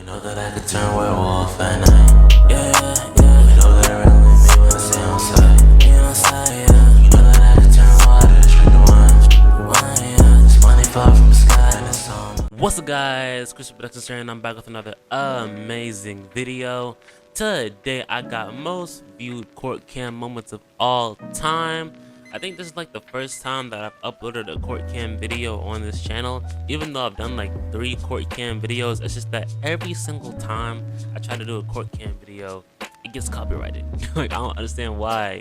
know that I could turn werewolf at night. Yeah, yeah. You know that it really me when I stay on site. You on site, yeah. You know that I could turn water to drink the wine, yeah. This money fall from the sky and it's on. What's up, guys? Christian Productions here, and I'm back with another amazing video. Today, I got most viewed court cam moments of all time. I think this is like the first time that I've uploaded a court cam video on this channel. Even though I've done like 3 court cam videos, it's just that every single time I try to do a court cam video, it gets copyrighted. Like, I don't understand why,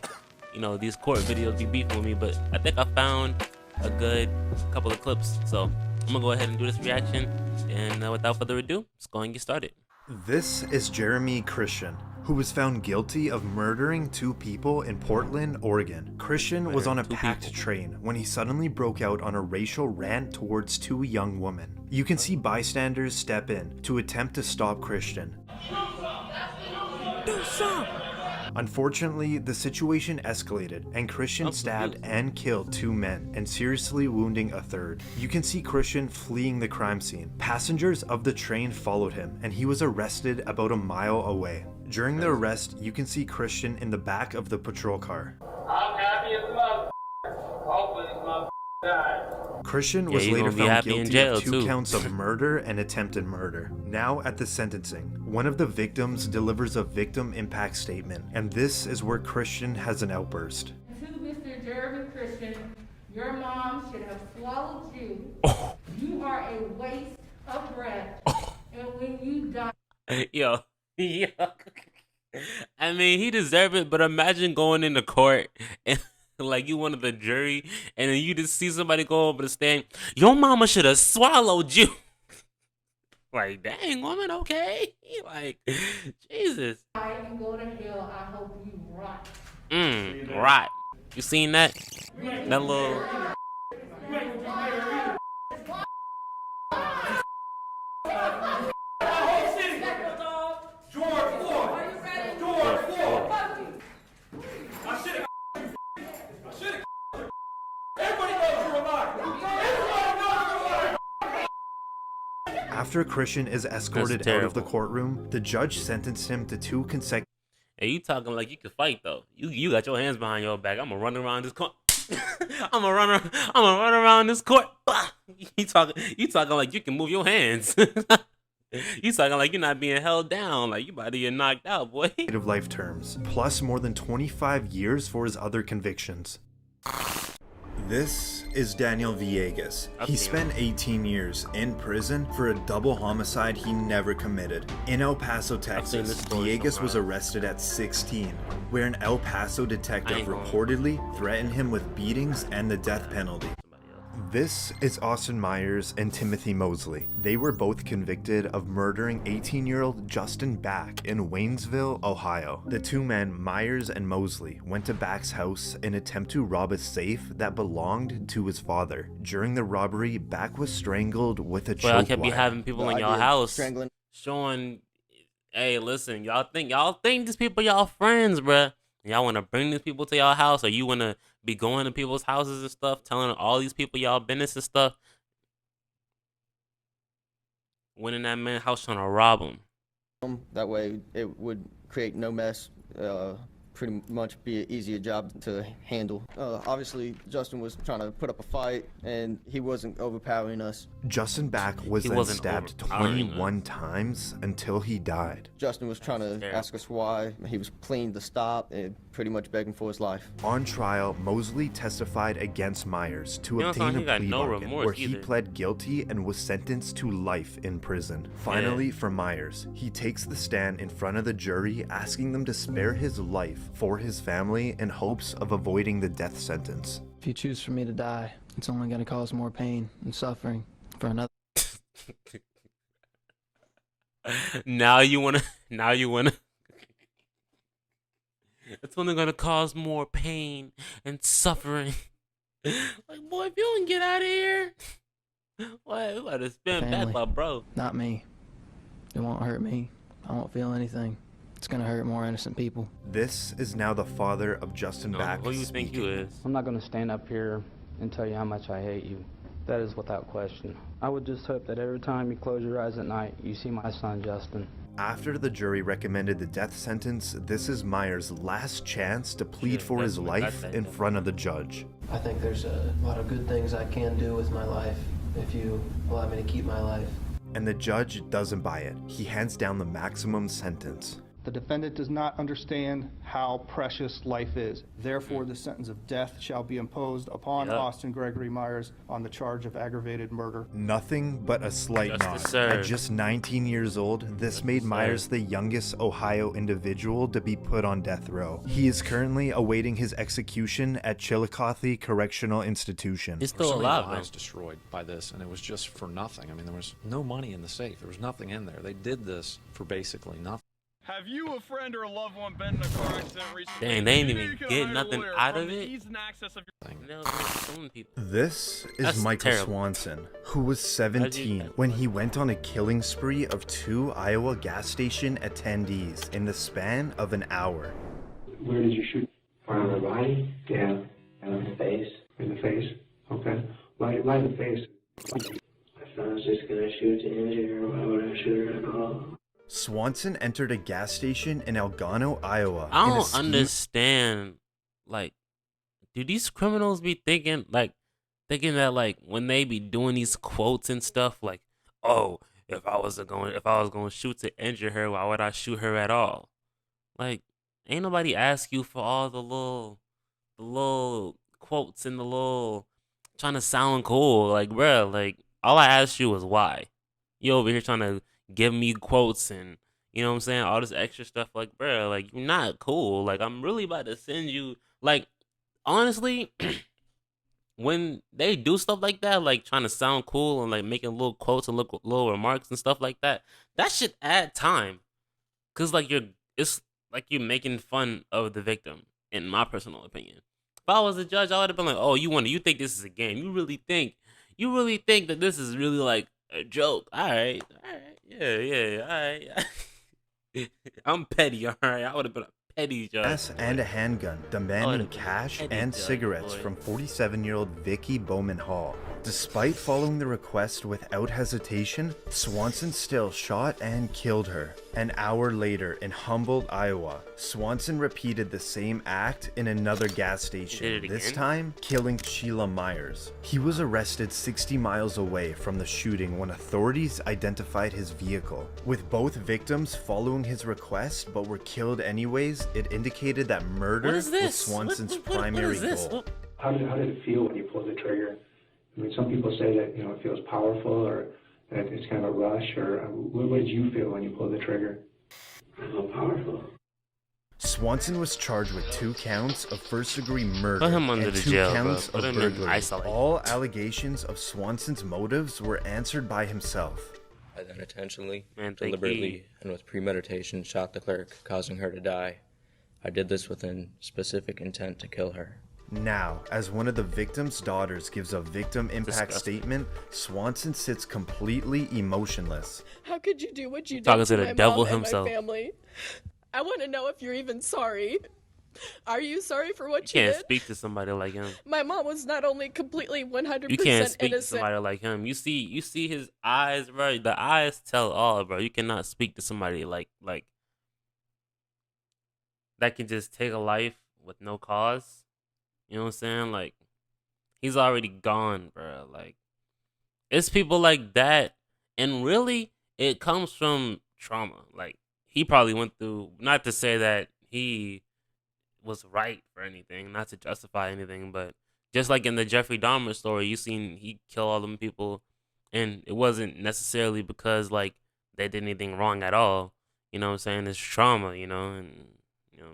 you know, these court videos be beefing with me, but I think I found a good couple of clips. So I'm gonna go ahead and do this reaction, and without further ado, let's go and get started. This is Jeremy Christian, who was found guilty of murdering 2 people in Portland, Oregon. Christian was on a packed train when he suddenly broke out on a racial rant towards 2 young women. You can see bystanders step in to attempt to stop Christian. Do something. Unfortunately, the situation escalated and Christian stabbed and killed 2 men and seriously wounding a 3rd. You can see Christian fleeing the crime scene. Passengers of the train followed him and he was arrested about a mile away. During the arrest, you can see Christian in the back of the patrol car. I'm happy as a motherfucker. Hopefully this motherfucker dies. Christian was later found guilty of 2 counts of murder and attempted murder. Now at the sentencing, one of the victims delivers a victim impact statement, and this is where Christian has an outburst. To Mr. Jeremy Christian, your mom should have swallowed you. You are a waste of breath, and when you die... Yo. I mean, he deserved it, but imagine going into court and like you one of the jury, and then you just see somebody go over the stand. Your mama should have swallowed you. Like, dang, woman, okay? Like, Jesus. and go to hell, I hope you rot. Right. You seen that? That little... After Christian is escorted out of the courtroom, the judge sentenced him to 2 consecutive... Hey, you talking like you can fight though. You got your hands behind your back. I'm gonna run around this court. I'm gonna run around this court. You talking like you can move your hands. You talking like you're not being held down, like you about to get knocked out, boy. life terms, plus more than 25 years for his other convictions. This is Daniel Villegas. He spent 18 years in prison for a double homicide he never committed. In El Paso, Texas, Villegas was arrested at 16, where an El Paso detective reportedly threatened him with beatings and the death penalty. This is Austin Myers and Timothy Mosley. They were both convicted of murdering 18-year-old Justin Back in Waynesville, Ohio. The 2 men, Myers and Mosley, went to Back's house in an attempt to rob a safe that belonged to his father. During the robbery, Back was strangled with a choke wire. I can't be having people in y'all house showing, hey, listen, y'all think these people y'all friends, bruh. Y'all want to bring these people to y'all house, or you want to be going to people's houses and stuff, telling all these people y'all business and stuff. Went in that man's house trying to rob him. That way it would create no mess, pretty much be an easier job to handle. Obviously, Justin was trying to put up a fight, and he wasn't overpowering us. Justin Back was then stabbed 21 times until he died. Justin was trying to ask us why. He was pleading to stop and pretty much begging for his life. On trial, Mosley testified against Myers to obtain a plea bargain where he pled guilty and was sentenced to life in prison. Finally, for Myers, he takes the stand in front of the jury, asking them to spare his life for his family in hopes of avoiding the death sentence. If you choose for me to die, it's only going to cause more pain and suffering for another. Now you wanna it's only gonna cause more pain and suffering. Like, boy, if you don't get out of here, what, we gotta spin back, my bro. Not me. It won't hurt me. I won't feel anything. It's gonna hurt more innocent people. This is now the father of Justin Back. Who do you think you is? I'm not gonna stand up here and tell you how much I hate you. That is without question. I would just hope that every time you close your eyes at night, you see my son, Justin. After the jury recommended the death sentence, this is Myers' last chance to plead for his life in front of the judge. I think there's a lot of good things I can do with my life if you allow me to keep my life. And the judge doesn't buy it. He hands down the maximum sentence. The defendant does not understand how precious life is. Therefore, the sentence of death shall be imposed upon Austin Gregory Myers on the charge of aggravated murder. Nothing but a slight nod. At just 19 years old, this made Myers the youngest Ohio individual to be put on death row. He is currently awaiting his execution at Chillicothe Correctional Institution. He's still alive, man. Lives destroyed by this, and it was just for nothing. I mean, there was no money in the safe. There was nothing in there. They did this for basically nothing. Have you, a friend, or a loved one been in a car accident recently? Dang, they ain't even get nothing out of it. This is Michael Swanson, who was 17 when he went on a killing spree of 2 Iowa gas station attendees in the span of an hour. Where did you shoot? On the body? Yeah. In the face. In the face? Okay. Why the face? I thought I was just gonna shoot to injure her. Why would I shoot her at all? Swanson entered a gas station in Algano, Iowa. I don't understand, like, do these criminals be thinking that, like, when they be doing these quotes and stuff, like, oh, if I was going to shoot to injure her, why would I shoot her at all? Like, ain't nobody ask you for all the little quotes and the little trying to sound cool. Like, bruh, like, all I asked you was why. You over here trying to give me quotes and, you know what I'm saying, all this extra stuff. Like, bro, like, you're not cool. Like, I'm really about to send you, like, honestly, when they do stuff like that, like trying to sound cool and like making little quotes and little remarks and stuff like that, that should add time. Cause like it's like you're making fun of the victim, in my personal opinion. If I was a judge, I would have been like, oh, you think this is a game? You really think that this is really like a joke? All right. Yeah, all right. I'm petty, all right? I would have been a petty judge. And a handgun, demanding cash and cigarettes from 47-year-old Vicky Bowman Hall. Despite following the request without hesitation, Swanson still shot and killed her. An hour later in Humboldt, Iowa, Swanson repeated the same act in another gas station, this time killing Sheila Myers. He was arrested 60 miles away from the shooting when authorities identified his vehicle. With both victims following his request but were killed anyways, it indicated that murder was Swanson's primary goal. How did it feel when you pulled the trigger? I mean, some people say that, it feels powerful or that it's kind of a rush, or what did you feel when you pulled the trigger? I felt powerful. Swanson was charged with 2 counts of first-degree murder Put him under and the 2 jail, counts bro. of Put him in burglary. isolation. All allegations of Swanson's motives were answered by himself. I then intentionally, deliberately, and with premeditation shot the clerk, causing her to die. I did this within specific intent to kill her. Now, as one of the victim's daughters gives a victim impact statement, Swanson sits completely emotionless. How could you do what you did Talking to to the my devil mom and himself. my family? I want to know if you're even sorry. Are you sorry for what you can't did? speak to somebody like him. My mom was not only completely 100% You can't speak innocent. to somebody like him. You see his eyes, bro. The eyes tell all, bro. You cannot speak to somebody like that can just take a life with no cause. You know what I'm saying? Like, he's already gone, bro. Like, it's people like that, and really, it comes from trauma. Like, he probably went through, not to say that he was right for anything, not to justify anything, but just like in the Jeffrey Dahmer story, you seen he killed all them people, and it wasn't necessarily because, like, they did anything wrong at all. You know what I'm saying? It's trauma, and, I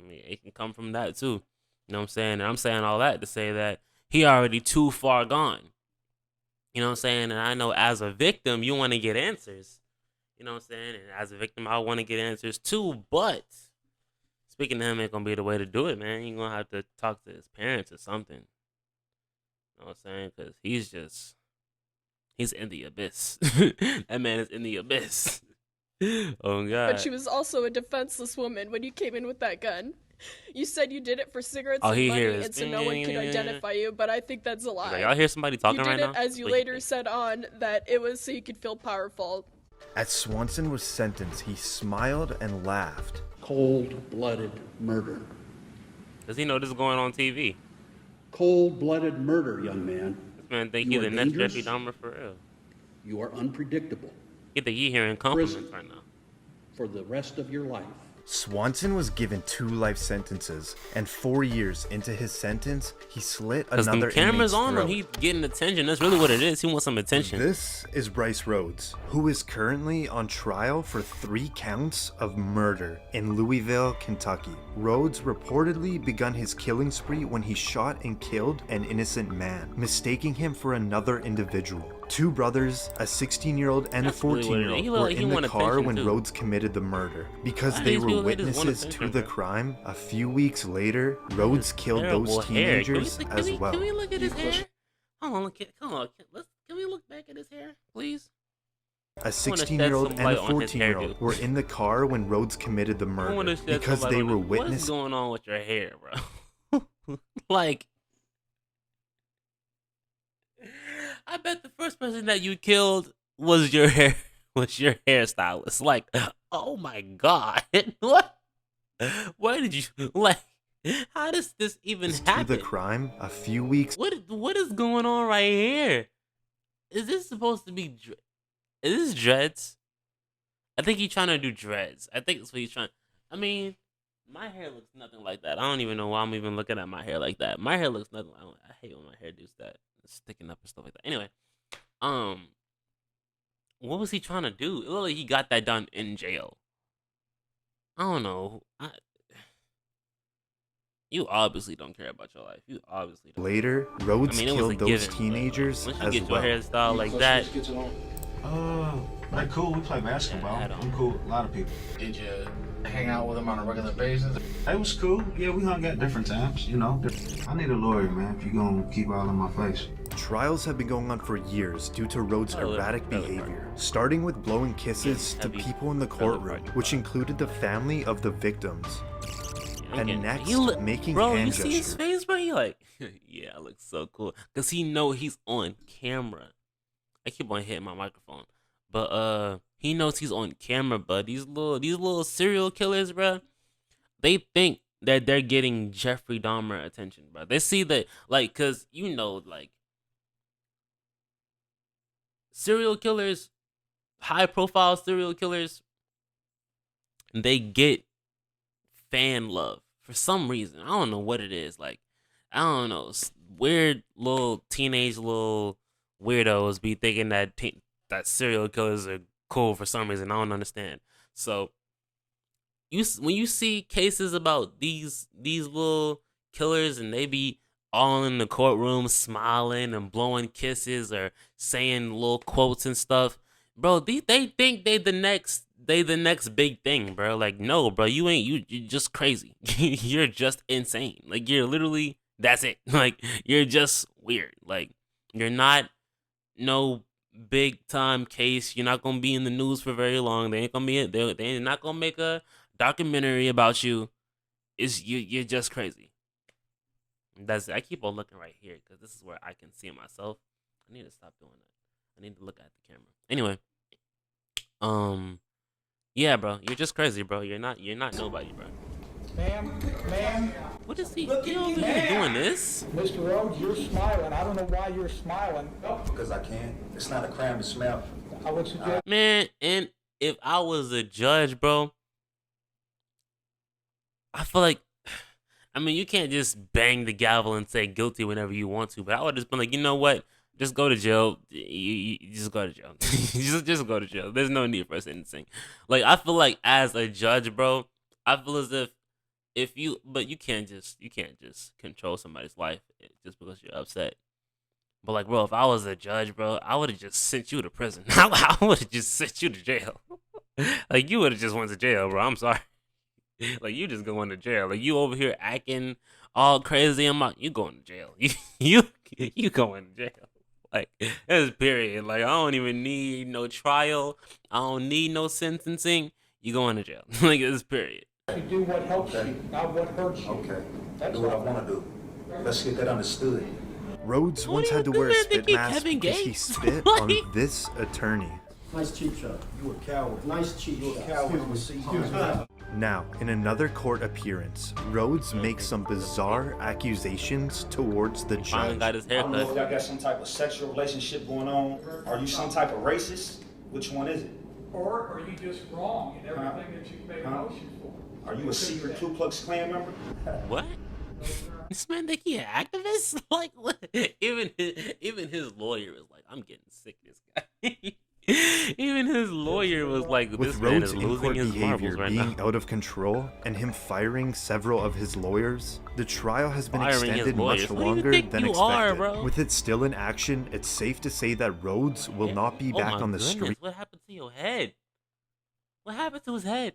mean, it can come from that, too. You know what I'm saying? And I'm saying all that to say that he already too far gone. You know what I'm saying? And I know as a victim, you want to get answers. You know what I'm saying? And as a victim, I want to get answers too. But speaking to him ain't going to be the way to do it, man. You're going to have to talk to his parents or something. You know what I'm saying? Because he's in the abyss. That man is in the abyss. Oh, God. But she was also a defenseless woman when you came in with that gun. You said you did it for cigarettes All and he money, hears and so no one could identify you, but I think that's a lie. Y'all hear somebody talking you did right it, now? as you later said on, that it was so you could feel powerful. As Swanson was sentenced, he smiled and laughed. Cold-blooded murder. Does he know this is going on TV? Cold-blooded murder, young man. This man think he's the next Jeffrey Dahmer for real. You are unpredictable. Get the hearing compliments right now. For the rest of your life. Swanson was given 2 life sentences, and 4 years into his sentence, he slit Cause another them cameras inmate's on him, throat. he's getting attention. That's really what it is. He wants some attention. This is Bryce Rhodes, who is currently on trial for 3 counts of murder in Louisville, Kentucky. Rhodes reportedly begun his killing spree when he shot and killed an innocent man, mistaking him for another individual. 2 brothers, a 16-year-old and a 14-year-old, were in the car when Rhodes committed the murder. Because they were witnesses to the crime, a few weeks later, Rhodes killed those teenagers as well. Can we look at his hair? Hold on, come on. Can we look back at his hair, please? A 16-year-old and a 14-year-old were in the car when Rhodes committed the murder because they were witnesses. What's going on with your hair, bro? Like, I bet the first person that you killed was your hairstylist. Like, oh my god, what? Why did you like? How does this even happen? To the crime, a few weeks. What is going on right here? Is this supposed to be? Is this dreads? I think he's trying to do dreads. I think that's what he's trying. I mean, my hair looks nothing like that. I don't even know why I'm even looking at my hair like that. My hair looks nothing. I hate when my hair does that. It's sticking up and stuff like that. Anyway, what was he trying to do? It looked like he got that done in jail. I don't know. You obviously don't care about your life. You obviously don't. Later, Rhodes killed those teenagers once you as get well. your hairstyle like that. Like cool. We play basketball. I'm cool with a lot of people. Did you hang out with him on a regular basis? It was cool. Yeah, we hung at different times, you know. I need a lawyer, man, if you're gonna keep all in my face. Trials have been going on for years due to Rhodes' erratic behavior, starting with blowing kisses to people in the courtroom, which included the family of the victims. And next, making bro, hand you see his gestures. face, bro? He like, yeah, I look so cool. Cause he know he's on camera. I keep on hitting my microphone. But he knows he's on camera, but these little serial killers, bro, they think that they're getting Jeffrey Dahmer attention, bro. They see that, like, cause you know, like, serial killers, high profile serial killers, they get fan love for some reason. I don't know what it is. Like, I don't know. Weird little teenage little weirdos be thinking that that serial killers are cool for some reason. I don't understand. So when you see cases about these little killers and they be all in the courtroom smiling and blowing kisses or saying little quotes and stuff, bro, they think they the next big thing, bro. Like, no, bro, you're just crazy. You're just insane. Like, you're literally, that's it. Like, you're just weird. Like, you're not no big time case. You're not gonna be in the news for very long. They're not gonna make a documentary about you. You're just crazy. That's it. I keep on looking right here because this is where I can see myself. I need to stop doing that. I need to look at the camera. Anyway, yeah, bro, you're just crazy, bro. You're not nobody, bro. Ma'am. What is he doing this? Mr. Rhodes, you're smiling. I don't know why you're smiling. Because I can. It's not a crime to smile. I would suggest. Man, and if I was a judge, bro, I feel like, I mean, you can't just bang the gavel and say guilty whenever you want to, but I would just be like, you know what? Just go to jail. You just go to jail. just go to jail. There's no need for sentencing. Like, I feel like as a judge, bro, I feel as if you can't just control somebody's life just because you're upset. But like, bro, if I was a judge, bro, I would have just sent you to prison. I would have just sent you to jail. Like, you would have just went to jail, bro. I'm sorry. Like, you just going to jail. Like, you over here acting all crazy. You going to jail. You going to jail. Like, that's period. Like, I don't even need no trial. I don't need no sentencing. You going to jail. Like, it's period. You do what helps you, not what hurts you. Okay. That's Do what I all. want to do. Let's get that understood. Rhodes once had to wear a spit mask because he spit on this attorney. Nice cheap shot. You a coward. Nice cheap shot. Now, in another court appearance, Rhodes makes some bizarre accusations towards the Finally judge. got his I don't know if haircut. y'all got some type of sexual relationship going on. Are you some type of racist? Which one is it? Or are you just wrong in everything that you've made motions for? Are you a secret Ku Klux Klan member? What? This man think he an activist? Like what? Even his lawyer was like, I'm getting sick of this guy. Even his lawyer was like, this With man Rhodes' is in losing court his behavior marbles right being now. out of control and him firing several of his lawyers, the trial has been Firing his extended lawyers? much What do you longer think than you are, expected. bro? With it still in action, it's safe to say that Rhodes will not be back my on the goodness, street. What happened to your head? What happened to his head?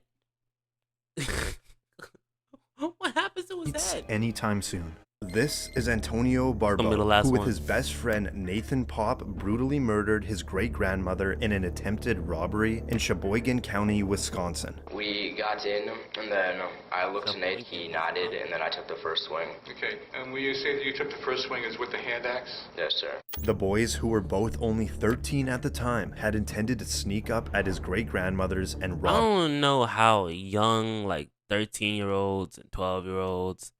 What happened to his head? Anytime soon. This is Antonio Gonna be the Barbeau, last who with one. his best friend Nathan Pop brutally murdered his great-grandmother in an attempted robbery in Sheboygan County, Wisconsin. We got in, and then I looked to Nate, he nodded, and then I took the first swing. Okay, and when you say that you took the first swing is with the hand axe? Yes, sir. The boys, who were both only 13 at the time, had intended to sneak up at his great-grandmother's and I rob. don't know how young, like 13-year-olds and 12-year-olds.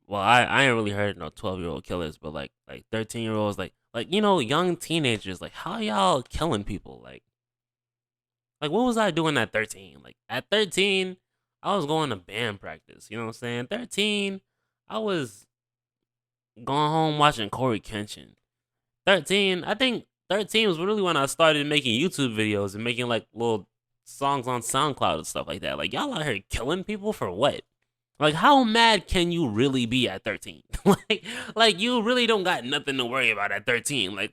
Well, I ain't really heard no 12-year-old killers, but like 13-year-olds, like you know, young teenagers, like how y'all killing people? Like what was I doing at 13? Like at 13, I was going to band practice. You know what I'm saying? 13, I was going home watching Corey Kenshin. 13, I think 13 was really when I started making YouTube videos and making like little songs on SoundCloud and stuff like that. Like y'all out here killing people for what? Like how mad can you really be at 13? like you really don't got nothing to worry about at 13. Like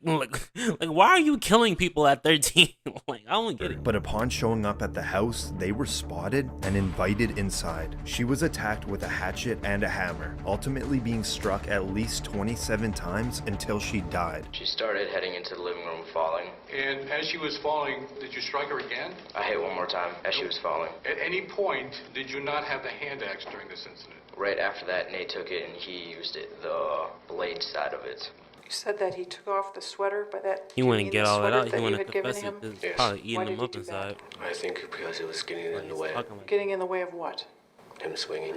why are you killing people at 13? Like I don't get it. But upon showing up at the house, they were spotted and invited inside. She was attacked with a hatchet and a hammer, ultimately being struck at least 27 times until she died. She started heading into the living room, falling. And as she was falling, did you strike her again? I hit one more time as she was falling. At any point, did you not have the hand axe during this incident? Right after that, Nate took it and he used it, the blade side of it. You said that he took off the sweater, by that He you wouldn't mean get the all that sweater out. He you wouldn't had given confess it. him? It's probably eating him up inside. I think because it was getting in the way. Getting in the way of what? Him swinging.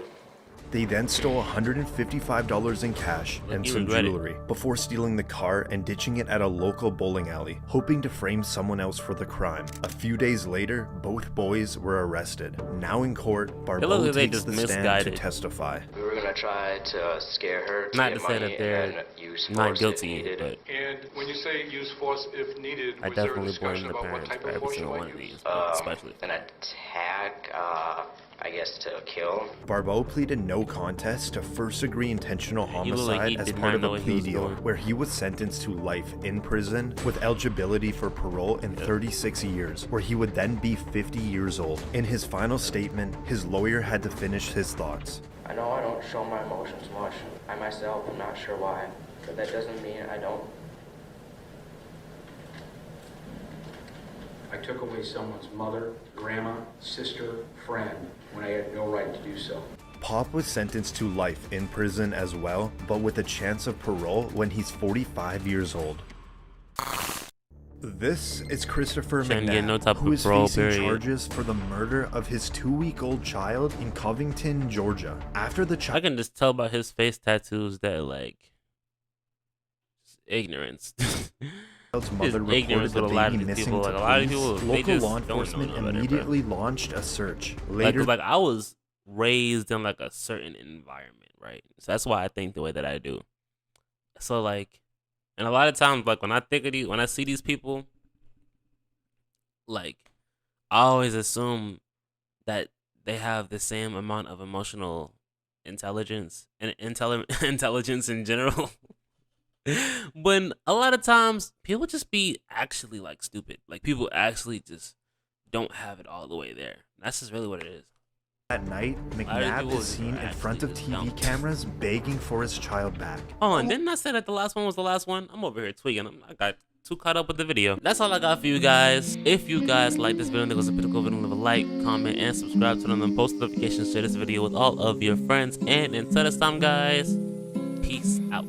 They then stole $155 in cash and some regret it. jewelry before stealing the car and ditching it at a local bowling alley, hoping to frame someone else for the crime. A few days later, both boys were arrested. Now in court, Barbeau like they takes just the stand to misguided. testify. We were gonna try to scare her to Not get to say money that they're and use not force guilty, if needed. but And when you say use force if needed, I was there a definitely blame discussion the about what parents type for of every force you single one might of use? these, but especially. An attack, I guess to kill. Barbeau pleaded no contest to first-degree intentional He looked like homicide he as did part not of know a what he plea was deal, doing. where he was sentenced to life in prison with eligibility for parole in 36 years, where he would then be 50 years old. In his final statement, his lawyer had to finish his thoughts. I know I don't show my emotions much. I myself am not sure why, but that doesn't mean I don't. I took away someone's mother, grandma, sister, friend, when I had no right to do so. Pop was sentenced to life in prison as well, but with a chance of parole when he's 45 years old. This is Christopher Shouldn't get no McNabb, type who of is parole, facing period. charges for the murder of his 2-week-old child in Covington, Georgia. After the I child can just tell by his face tattoos that like just ignorance. child's mother Just reported ignorance the with a lot baby of these missing people. to Like a lot of police, people, they local just law don't know enforcement no better, bro. immediately launched a search. Like, Later, 'cause, like I was raised in like a certain environment, right? So that's why I think the way that I do. So like, and a lot of times, like when I think of these, when I see these people, like I always assume that they have the same amount of emotional intelligence and intelligence in general. When a lot of times people just be actually like stupid. Like people actually just don't have it all the way there. That's just really what it is. at night, lot of McNabb people is seen in actually front of just TV dumb. cameras begging for his child back. Hold on, didn't I say that the last one was the last one? I'm over here tweaking. I got too caught up with the video. That's all I got for you guys. If you guys like this video, leave a pretty cool video, leave a like, comment, and subscribe to them, post notifications, share this video with all of your friends. And until next time, guys, peace out.